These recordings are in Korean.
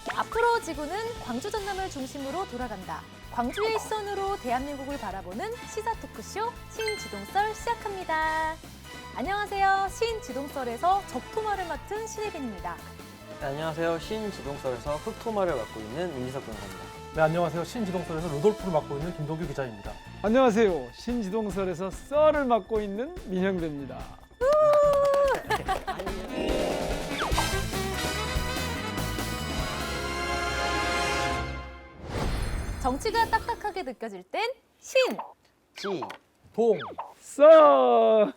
앞으로 지구는 광주 전남을 중심으로 돌아간다. 광주의 시선으로 대한민국을 바라보는 시사 토크쇼 신지동썰 시작합니다. 안녕하세요. 신지동썰에서 적토마를 맡은 신혜빈입니다. 네, 안녕하세요. 신지동썰에서 흑토마를 맡고 있는 임지석 변호사입니다. 네, 안녕하세요. 신지동설에서 루돌프를 맡고 있는 김도규 기자입니다. 안녕하세요. 신지동설에서 썰을 맡고 있는 민형대입니다. 정치가 딱딱하게 느껴질 땐 신! 지, 동, 썰!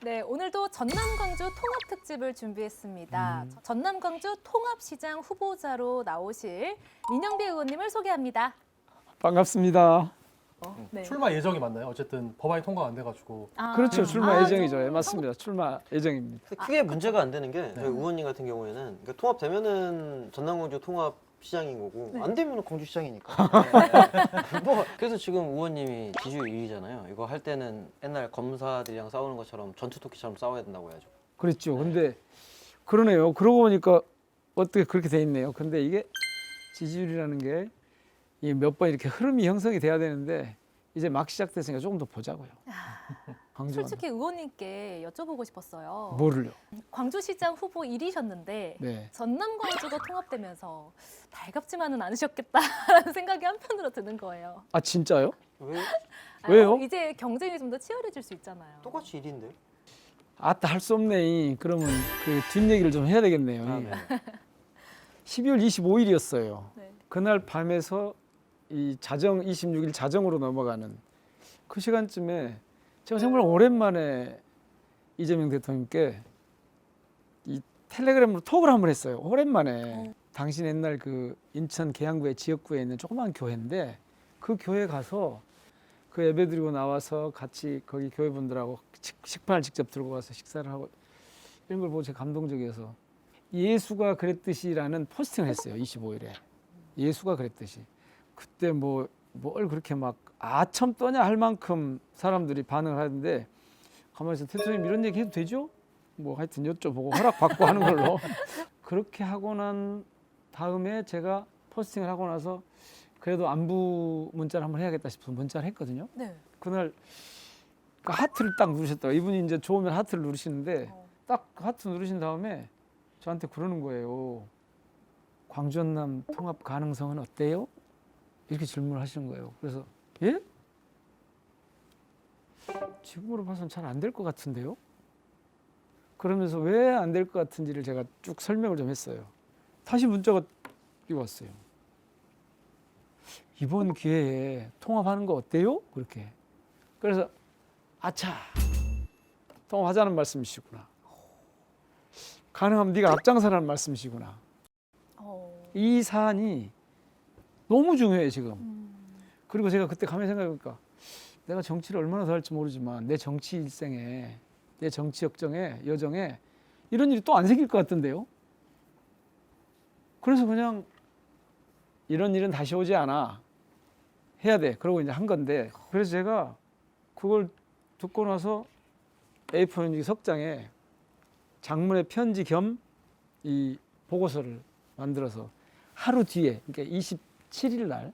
네, 오늘도 전남-광주 통합특집을 준비했습니다. 전남-광주 통합시장 후보자로 나오실 민영배 의원님을 소개합니다. 반갑습니다. 네. 출마 예정이 맞나요? 어쨌든 법안이 통과가 안 돼가지고. 아, 그렇죠. 출마 예정이죠. 예, 좀 맞습니다. 출마 예정입니다. 근데 크게 문제가 안 되는 게 저희 의원님 같은 경우에는 그러니까 통합되면은 전남-광주 통합 시장인 거고 네. 안 되면은 광주 시장이니까. 뭐 그래서 지금 의원님이 지지율 1위잖아요. 이거 할 때는 옛날 검사들이랑 싸우는 것처럼 전투토끼처럼 싸워야 된다고 해야죠. 그렇죠. 근데 그러네요. 그러고 보니까 어떻게 그렇게 돼 있네요. 근데 이게 지지율이라는 게 몇 번 이렇게 흐름이 형성이 돼야 되는데 이제 막 시작됐으니까 조금 더 보자고요. 광주는. 솔직히 의원님께 여쭤보고 싶었어요. 뭐를요? 광주시장 후보 1위셨는데 네. 전남-광주가 통합되면서 달갑지만은 않으셨겠다라는 생각이 한편으로 드는 거예요. 아 진짜요? 왜 왜요? 이제 경쟁이 좀 더 치열해질 수 있잖아요. 똑같이 1위인데요? 아따 할 수 없네. 그러면 그 뒷얘기를 좀 해야 되겠네요. 아, 네. 12월 25일이었어요. 네. 그날 밤에서 이 자정 26일 자정으로 넘어가는 그 시간쯤에 제가 정말 오랜만에 이재명 대통령께 이 텔레그램으로 톡을 한번 했어요. 오랜만에. 당신 옛날 그 인천 계양구의 지역구에 있는 조그만 교회인데 그 교회 가서 그 예배 드리고 나와서 같이 거기 교회 분들하고 식판을 직접 들고 가서 식사를 하고 이런 걸 보고 제가 감동적이어서 예수가 그랬듯이라는 포스팅을 했어요. 25일에. 예수가 그랬듯이. 그때 뭘 그렇게 막 아첨 떠냐 할 만큼 사람들이 반응을 하는데 가만히 있어 대통령 이런 얘기 해도 되죠? 뭐 하여튼 여쭤보고 허락받고 하는 걸로 그렇게 하고 난 다음에 제가 포스팅을 하고 나서 그래도 안부 문자를 한번 해야겠다 싶어서 문자를 했거든요. 네. 그날 그 하트를 딱 누르셨더라고요. 이분이 이제 좋으면 하트를 누르시는데 딱 하트 누르신 다음에 저한테 그러는 거예요. 광주 전남 통합 가능성은 어때요? 이렇게 질문을 하시는 거예요. 그래서 예? 지금으로 봐서는 잘 안 될 것 같은데요? 그러면서 왜 안 될 것 같은지를 제가 쭉 설명을 좀 했어요. 다시 문자가 왔어요. 이번 기회에 통합하는 거 어때요? 그렇게. 그래서 아차, 통합하자는 말씀이시구나. 가능하면 네가 앞장서라는 말씀이시구나. 이 사안이 너무 중요해 지금. 그리고 제가 그때 가만히 생각해보니까 내가 정치를 얼마나 더 할지 모르지만 내 정치 일생에, 내 정치 여정에 이런 일이 또 안 생길 것 같던데요. 그래서 그냥 이런 일은 다시 오지 않아. 해야 돼. 그러고 이제 한 건데 그래서 제가 그걸 듣고 나서 A4 석장에 장문의 편지 겸 이 보고서를 만들어서 하루 뒤에 그러니까 27일 날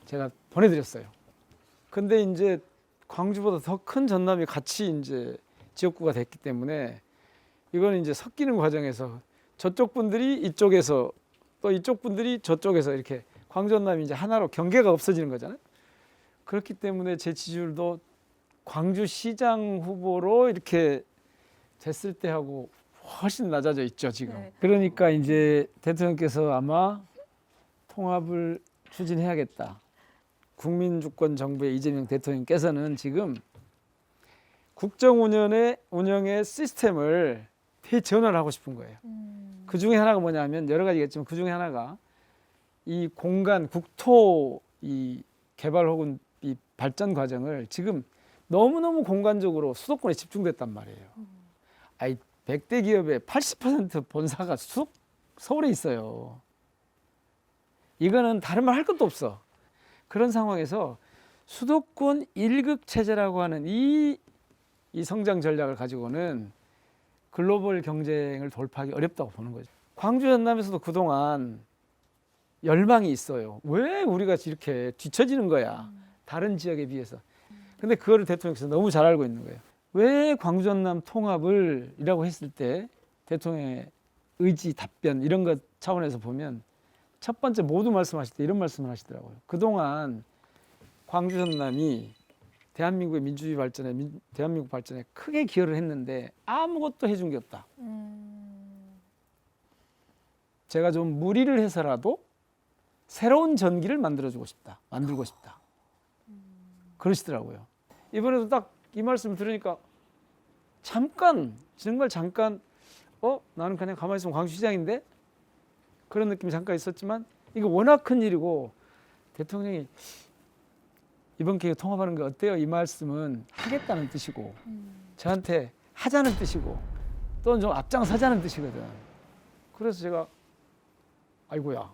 제가 보내드렸어요. 근데 이제 광주보다 더 큰 전남이 같이 이제 지역구가 됐기 때문에 이거는 이제 섞이는 과정에서 저쪽 분들이 이쪽에서 또 이쪽 분들이 저쪽에서 이렇게 광주 전남이 이제 하나로 경계가 없어지는 거잖아요. 그렇기 때문에 제 지지율도 광주시장 후보로 이렇게 됐을 때하고 훨씬 낮아져 있죠 지금. 네. 그러니까 이제 대통령께서 아마 통합을 추진해야겠다. 국민주권 정부의 이재명 대통령께서는 지금 국정 운영의 시스템을 대전환을 하고 싶은 거예요. 그 중에 하나가 뭐냐면 여러 가지겠지만 그 중에 하나가 이 공간 국토 이 개발 혹은 이 발전 과정을 지금 너무너무 공간적으로 수도권에 집중됐단 말이에요. 아이 100대 기업의 80% 본사가 서울에 있어요. 이거는 다른 말 할 것도 없어. 그런 상황에서 수도권 1급 체제라고 하는 이 이 성장 전략을 가지고는 글로벌 경쟁을 돌파하기 어렵다고 보는 거죠. 광주 전남에서도 그동안 열망이 있어요. 왜 우리가 이렇게 뒤처지는 거야? 다른 지역에 비해서. 근데 그거를 대통령께서 너무 잘 알고 있는 거예요. 왜 광주 전남 통합을 이라고 했을 때 대통령의 의지, 답변 이런 것 차원에서 보면 첫 번째 모두 말씀하실 때 이런 말씀을 하시더라고요. 그동안 광주 전남이 대한민국의 민주주의 발전에 대한민국 발전에 크게 기여를 했는데 아무것도 해준 게 없다. 제가 좀 무리를 해서라도 새로운 전기를 만들고 싶다. 그러시더라고요. 이번에도 딱 이 말씀 들으니까 정말 잠깐 나는 그냥 가만히 있으면 광주시장인데 그런 느낌이 잠깐 있었지만 이거 워낙 큰 일이고 대통령이 이번 기회에 통합하는 게 어때요? 이 말씀은 하겠다는 뜻이고 저한테 하자는 뜻이고 또는 좀 앞장서자는 뜻이거든. 그래서 제가 아이고야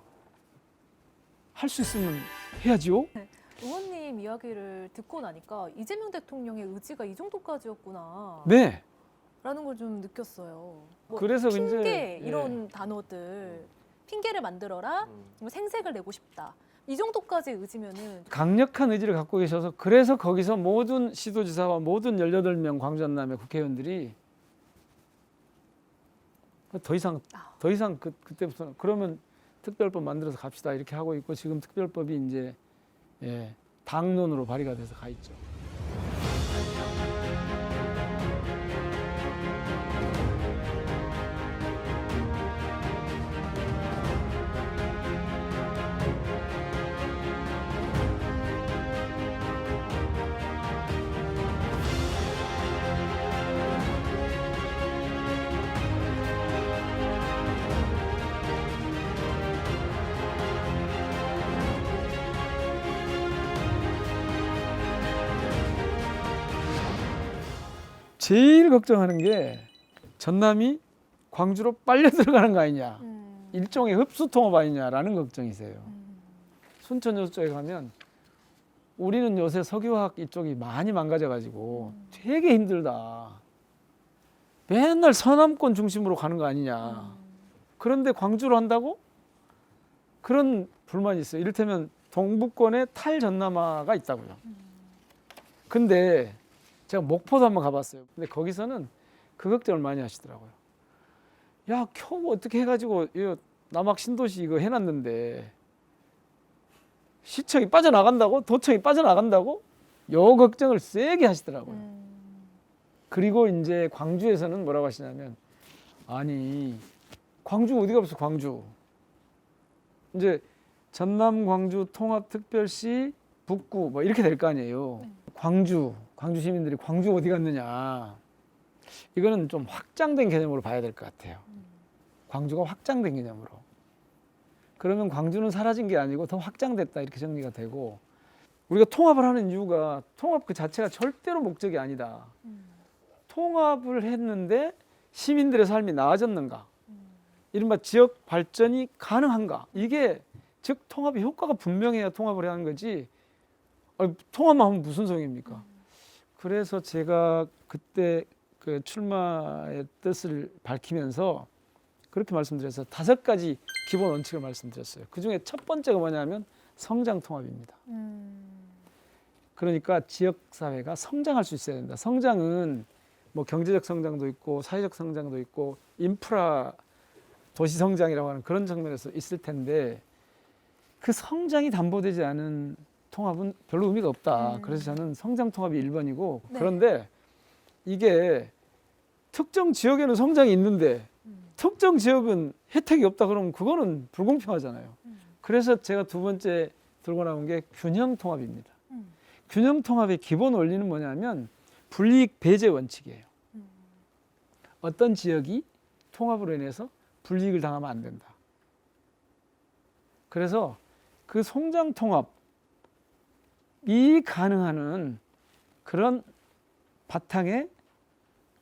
할 수 있으면 해야지요. 의원님 이야기를 듣고 나니까 이재명 대통령의 의지가 이 정도까지였구나. 네. 라는 걸 좀 느꼈어요. 뭐 그래서 핑계 이제, 이런 단어들 핑계를 만들어라 뭐 생색을 내고 싶다 이 정도까지 의지면은 강력한 의지를 갖고 계셔서 그래서 거기서 모든 시도지사와 모든 18명 광주 전남의 국회의원들이 더 이상 그때부터 그러면 특별법 만들어서 갑시다 이렇게 하고 있고 지금 특별법이 이제 당론으로 발의가 돼서 가 있죠. 제일 걱정하는 게 전남이 광주로 빨려 들어가는 거 아니냐. 일종의 흡수 통합 아니냐라는 걱정이세요. 순천 요쪽에 가면 우리는 요새 석유화학 이쪽이 많이 망가져가지고 되게 힘들다. 맨날 서남권 중심으로 가는 거 아니냐. 그런데 광주로 한다고? 그런 불만이 있어요. 이를테면 동부권에 탈전남화가 있다고요. 근데 제가 목포도 한번 가봤어요. 근데 거기서는 그 걱정을 많이 하시더라고요. 야, 겨우 어떻게 해가지고 이거 남학 신도시 이거 해놨는데 시청이 빠져나간다고? 도청이 빠져나간다고? 요 걱정을 세게 하시더라고요. 그리고 이제 광주에서는 뭐라고 하시냐면 아니 광주 어디가 없어 광주. 이제 전남 광주 통합특별시 북구 뭐 이렇게 될 거 아니에요. 광주 시민들이 광주 어디 갔느냐. 이거는 좀 확장된 개념으로 봐야 될 것 같아요. 광주가 확장된 개념으로. 그러면 광주는 사라진 게 아니고 더 확장됐다 이렇게 정리가 되고 우리가 통합을 하는 이유가 통합 그 자체가 절대로 목적이 아니다. 통합을 했는데 시민들의 삶이 나아졌는가? 이른바 지역 발전이 가능한가? 이게 즉 통합의 효과가 분명해야 통합을 하는 거지 통합만 하면 무슨 소용입니까? 그래서 제가 그때 그 출마의 뜻을 밝히면서 그렇게 말씀드려서 5가지 기본 원칙을 말씀드렸어요. 그중에 첫 번째가 뭐냐면 성장 통합입니다. 그러니까 지역사회가 성장할 수 있어야 된다. 성장은 뭐 경제적 성장도 있고 사회적 성장도 있고 인프라 도시 성장이라고 하는 그런 측면에서 있을 텐데 그 성장이 담보되지 않은 통합은 별로 의미가 없다. 그래서 저는 성장 통합이 1번이고 네. 그런데 이게 특정 지역에는 성장이 있는데 특정 지역은 혜택이 없다 그러면 그거는 불공평하잖아요. 그래서 제가 두 번째 들고 나온 게 균형 통합입니다. 균형 통합의 기본 원리는 뭐냐면 불이익 배제 원칙이에요. 어떤 지역이 통합으로 인해서 불이익을 당하면 안 된다. 그래서 그 성장 통합이 가능한 그런 바탕에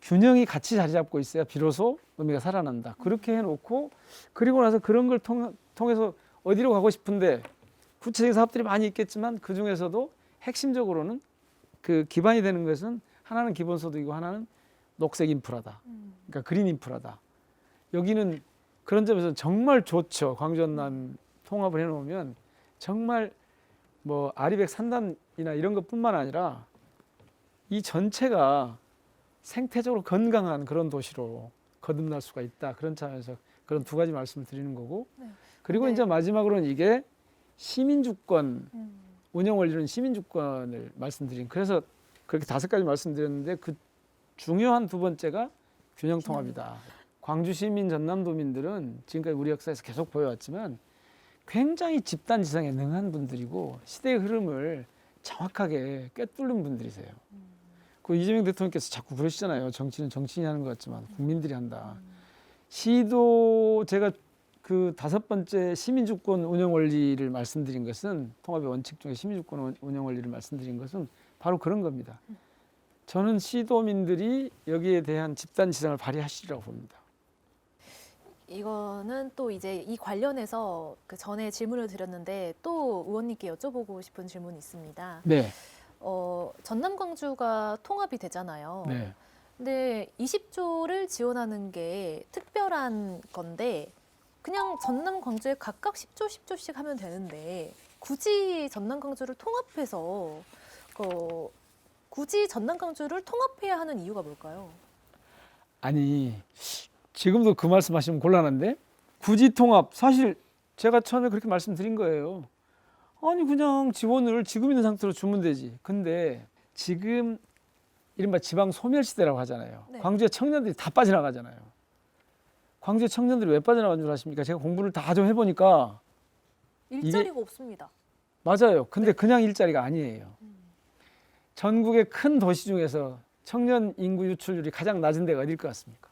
균형이 같이 자리 잡고 있어야 비로소 의미가 살아난다. 그렇게 해놓고 그리고 나서 그런 걸 통해서 어디로 가고 싶은데 구체적인 사업들이 많이 있겠지만 그 중에서도 핵심적으로는 그 기반이 되는 것은 하나는 기본소득이고 하나는 녹색 인프라다. 그러니까 그린 인프라다. 여기는 그런 점에서 정말 좋죠. 광주 전남 통합을 해놓으면 정말 뭐 아리백 산단이나 이런 것뿐만 아니라 이 전체가 생태적으로 건강한 그런 도시로 거듭날 수가 있다. 그런 차원에서 그런 두 가지 말씀을 드리는 거고. 네. 그리고 네. 이제 마지막으로는 이게 시민주권 운영 원리는 시민주권을 말씀드린. 그래서 그렇게 5가지 말씀드렸는데 그 중요한 두 번째가 균형 통합이다. 광주 시민 전남도민들은 지금까지 우리 역사에서 계속 보여왔지만 굉장히 집단 지성에 능한 분들이고 시대의 흐름을 정확하게 꿰뚫는 분들이세요. 그 이재명 대통령께서 자꾸 그러시잖아요. 정치는 정치인이 하는 것 같지만 국민들이 한다. 시도 제가 그 5번째 시민주권 운영 원리를 말씀드린 것은 통합의 원칙 중에 시민주권 운영 원리를 말씀드린 것은 바로 그런 겁니다. 저는 시도민들이 여기에 대한 집단 지성을 발휘하시리라고 봅니다. 이거는 또 이제 이 관련해서 그 전에 질문을 드렸는데 또 의원님께 여쭤보고 싶은 질문이 있습니다. 네. 전남 광주가 통합이 되잖아요. 네. 근데 20조를 지원하는 게 특별한 건데 그냥 전남 광주에 각각 10조 10조씩 하면 되는데 굳이 전남 광주를 통합해서 굳이 전남 광주를 통합해야 하는 이유가 뭘까요? 아니 지금도 그 말씀하시면 곤란한데 굳이 통합 사실 제가 처음에 그렇게 말씀드린 거예요. 아니 그냥 지원을 지금 있는 상태로 주면 되지. 근데 지금 이른바 지방 소멸 시대라고 하잖아요. 네. 광주에 청년들이 다 빠져나가잖아요. 광주에 청년들이 왜 빠져나간 줄 아십니까? 제가 공부를 다 좀 해보니까 일자리가 없습니다. 맞아요. 근데 그냥 일자리가 아니에요. 전국의 큰 도시 중에서 청년 인구 유출률이 가장 낮은 데가 어딜 것 같습니까?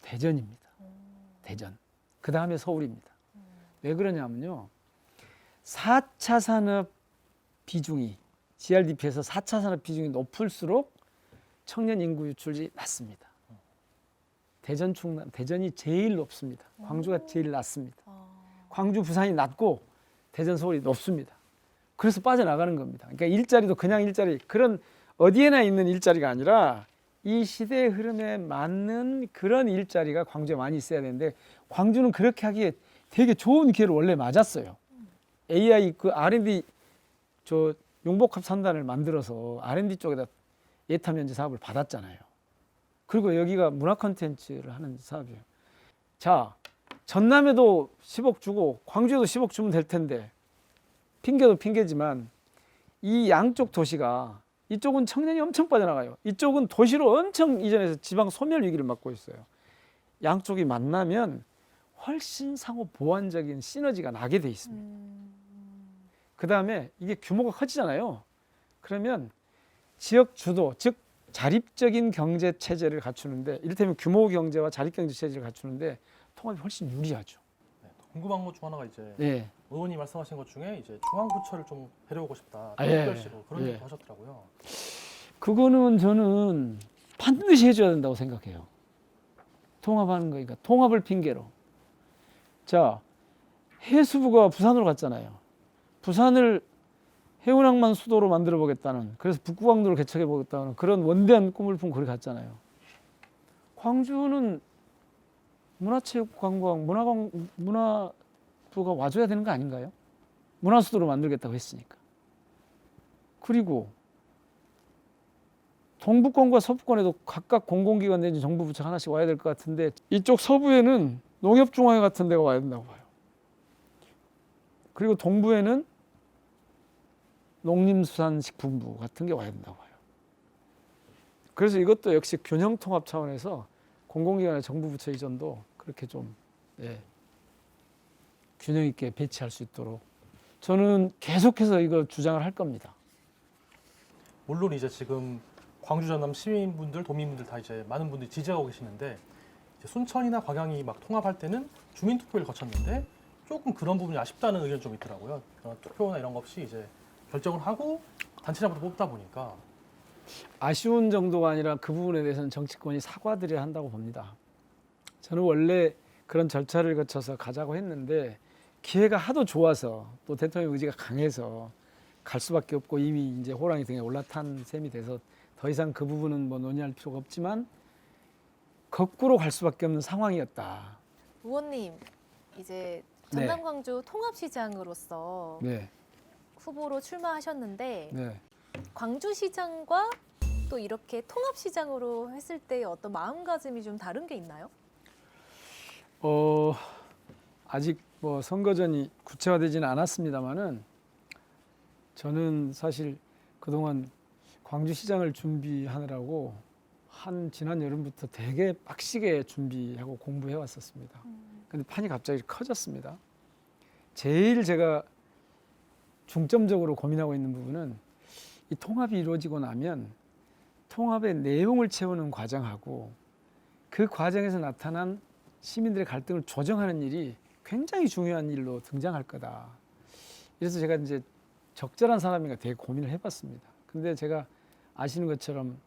대전입니다. 대전. 그 다음에 서울입니다. 왜 그러냐면요. 4차 산업 비중이 GRDP에서 4차 산업 비중이 높을수록 청년 인구 유출이 낮습니다. 대전 충남, 대전이 제일 높습니다. 광주가 제일 낮습니다. 광주, 부산이 낮고 대전, 서울이 높습니다. 그래서 빠져나가는 겁니다. 그러니까 일자리도 그냥 일자리, 그런 어디에나 있는 일자리가 아니라 이 시대의 흐름에 맞는 그런 일자리가 광주에 많이 있어야 되는데 광주는 그렇게 하기에 되게 좋은 기회를 원래 맞았어요. AI 그 R&D 저 용복합 산단을 만들어서 R&D 쪽에다 예타 면제 사업을 받았잖아요. 그리고 여기가 문화 콘텐츠를 하는 사업이에요. 자, 전남에도 10억 주고 광주에도 10억 주면 될 텐데 핑계도 핑계지만 이 양쪽 도시가 이쪽은 청년이 엄청 빠져나가요. 이쪽은 도시로 엄청 이전해서 지방 소멸 위기를 맞고 있어요. 양쪽이 만나면 훨씬 상호 보완적인 시너지가 나게 돼 있습니다. 그 다음에 이게 규모가 커지잖아요. 그러면 지역 주도, 즉 자립적인 경제 체제를 갖추는데 이를테면 규모 경제와 자립 경제 체제를 갖추는데 통합이 훨씬 유리하죠. 네, 궁금한 것 중 하나가 이제 네. 의원이 말씀하신 것 중에 이제 중앙부처를 좀 데려오고 싶다. 아, 예. 특별시로 그런 예. 얘기도 하셨더라고요. 그거는 저는 반드시 해줘야 된다고 생각해요. 통합하는 거니까 통합을 핑계로. 자, 해수부가 부산으로 갔잖아요. 부산을 해운항만 수도로 만들어 보겠다는, 그래서 북구광도를 개척해 보겠다는 그런 원대한 꿈을 품고 거기 갔잖아요. 광주는 문화체육관광, 문화부가 와줘야 되는 거 아닌가요? 문화수도로 만들겠다고 했으니까. 그리고 동북권과 서북권에도 각각 공공기관 내지 정부 부처 하나씩 와야 될 것 같은데 이쪽 서부에는 농협중앙회 같은 데가 와야 된다고 봐요. 그리고 동부에는 농림수산식품부 같은 게 와야 된다고 봐요. 그래서 이것도 역시 균형통합 차원에서 공공기관의 정부 부처 이전도 그렇게 좀 균형 있게 배치할 수 있도록 저는 계속해서 이거 주장을 할 겁니다. 물론 이제 지금 광주 전남 시민분들, 도민분들 다 이제 많은 분들이 지지하고 계시는데 이제 순천이나 광양이 막 통합할 때는 주민투표를 거쳤는데 조금 그런 부분이 아쉽다는 의견이 좀 있더라고요. 투표나 이런 거 없이 이제 결정을 하고 단체장부터 뽑다 보니까 아쉬운 정도가 아니라 그 부분에 대해서는 정치권이 사과드려야 한다고 봅니다. 저는 원래 그런 절차를 거쳐서 가자고 했는데 기회가 하도 좋아서 또 대통령 의지가 강해서 갈 수밖에 없고 이미 이제 호랑이 등에 올라탄 셈이 돼서 더 이상 그 부분은 뭐 논의할 필요가 없지만 거꾸로 갈 수밖에 없는 상황이었다. 의원님 이제 전남 광주 통합시장으로서 네, 후보로 출마하셨는데 네. 광주시장과 또 이렇게 통합시장으로 했을 때 어떤 마음가짐이 좀 다른 게 있나요? 아직 뭐 선거전이 구체화되지는 않았습니다만은 저는 사실 그동안 광주시장을 준비하느라고 지난 여름부터 되게 빡시게 준비하고 공부해 왔었습니다. 근데 판이 갑자기 커졌습니다. 제일 제가 중점적으로 고민하고 있는 부분은 이 통합이 이루어지고 나면 통합의 내용을 채우는 과정하고 그 과정에서 나타난 시민들의 갈등을 조정하는 일이 굉장히 중요한 일로 등장할 거다. 그래서 제가 이제 적절한 사람인가 되게 고민을 해봤습니다. 근데 제가 아시는 것처럼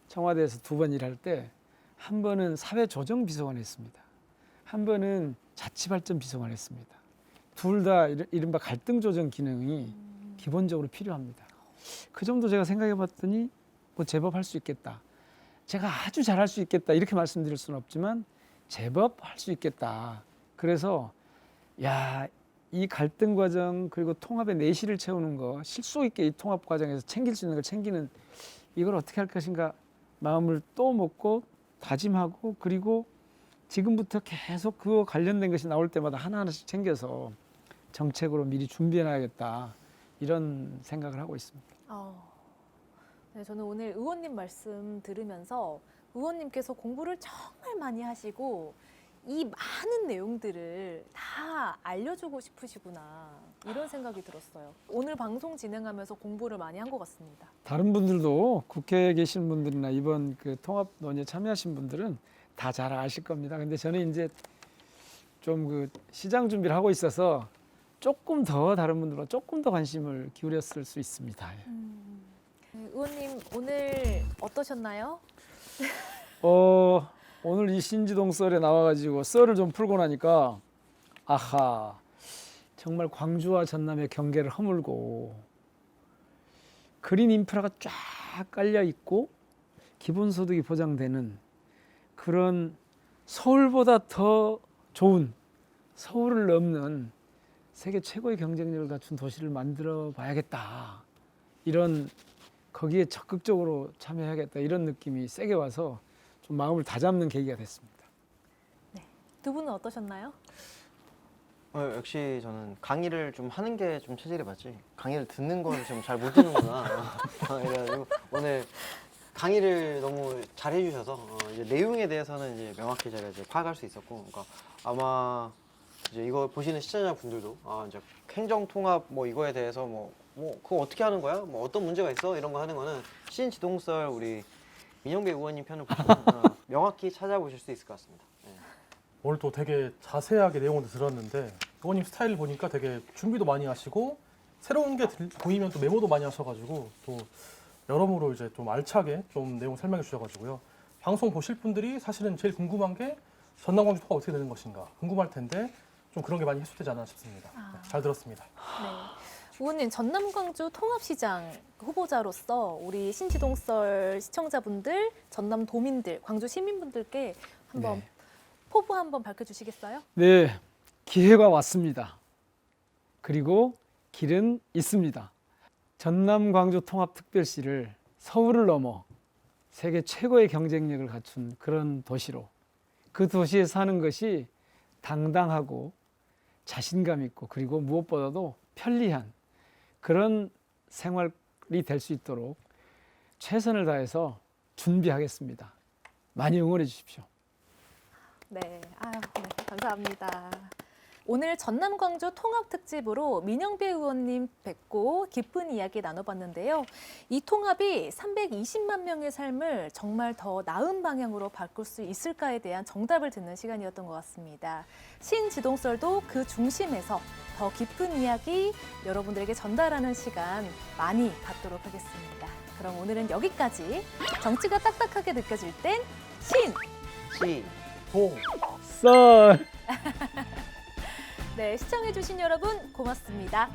청와대에서 2번 일할 때 한 번은 사회조정비서관 했습니다. 한 번은 자치발전비서관 했습니다. 둘 다 이른바 갈등조정 기능이 기본적으로 필요합니다. 그 정도 제가 생각해 봤더니 뭐 제법 할 수 있겠다. 제가 아주 잘할 수 있겠다 이렇게 말씀드릴 수는 없지만 제법 할 수 있겠다. 그래서 이 갈등 과정 그리고 통합의 내실을 채우는 거 실속 있게 이 통합 과정에서 챙길 수 있는 걸 챙기는 이걸 어떻게 할 것인가 마음을 또 먹고 다짐하고 그리고 지금부터 계속 그거 관련된 것이 나올 때마다 하나하나씩 챙겨서 정책으로 미리 준비해 놔야겠다 이런 생각을 하고 있습니다. 네, 저는 오늘 의원님 말씀 들으면서 의원님께서 공부를 정말 많이 하시고 이 많은 내용들을 다 알려주고 싶으시구나 이런 생각이 들었어요. 오늘 방송 진행하면서 공부를 많이 한 것 같습니다. 다른 분들도 국회에 계신 분들이나 이번 그 통합 논의에 참여하신 분들은 다 잘 아실 겁니다. 근데 저는 이제 좀 그 시장 준비를 하고 있어서 조금 더 다른 분들보다 조금 더 관심을 기울였을 수 있습니다. 네, 의원님 오늘 어떠셨나요? 오늘 이 신지동 썰에 나와가지고 썰을 좀 풀고 나니까 아하 정말 광주와 전남의 경계를 허물고 그린 인프라가 쫙 깔려 있고 기본소득이 보장되는 그런 서울보다 더 좋은 서울을 넘는 세계 최고의 경쟁력을 갖춘 도시를 만들어 봐야겠다 이런 거기에 적극적으로 참여해야겠다 이런 느낌이 세게 와서 좀 마음을 다잡는 계기가 됐습니다. 두 분은 어떠셨나요? 역시 저는 강의를 좀 하는 게 좀 체질이 맞지. 강의를 듣는 건 좀 잘 못 듣는구나. 그래가지고 오늘 강의를 너무 잘 해주셔서 이제 내용에 대해서는 이제 명확히 제가 이제 파악할 수 있었고, 그러니까 아마 이제 이거 보시는 시청자분들도 이제 행정 통합 뭐 이거에 대해서 뭐 그거 어떻게 하는 거야? 뭐 어떤 문제가 있어? 이런 거 하는 거는 신지동설 우리 민영배 의원님 편을 보시면 명확히 찾아보실 수 있을 것 같습니다. 네. 오늘 또 되게 자세하게 내용을 들었는데 의원님 스타일 보니까 되게 준비도 많이 하시고 새로운 게 보이면 또 메모도 많이 하셔가지고 또 여러모로 이제 좀 알차게 좀 내용 설명해 주셔가지고요. 방송 보실 분들이 사실은 제일 궁금한 게 전남 광주 통합 어떻게 되는 것인가 궁금할 텐데 좀 그런 게 많이 해소되지 않나 싶습니다. 네, 잘 들었습니다. 네. 의원님 전남 광주 통합시장 후보자로서 우리 신지동설 시청자분들, 전남 도민들, 광주 시민분들께 한번 네. 포부 한번 밝혀주시겠어요? 네, 기회가 왔습니다. 그리고 길은 있습니다. 전남 광주 통합특별시를 서울을 넘어 세계 최고의 경쟁력을 갖춘 그런 도시로 그 도시에 사는 것이 당당하고 자신감 있고 그리고 무엇보다도 편리한 그런 생활이 될 수 있도록 최선을 다해서 준비하겠습니다. 많이 응원해 주십시오. 네, 네, 감사합니다. 오늘 전남 광주 통합 특집으로 민영배 의원님 뵙고 깊은 이야기 나눠봤는데요. 이 통합이 320만 명의 삶을 정말 더 나은 방향으로 바꿀 수 있을까에 대한 정답을 듣는 시간이었던 것 같습니다. 신지동설도 그 중심에서 더 깊은 이야기 여러분들에게 전달하는 시간 많이 갖도록 하겠습니다. 그럼 오늘은 여기까지. 정치가 딱딱하게 느껴질 땐 동 썰. 네, 시청해주신 여러분 고맙습니다.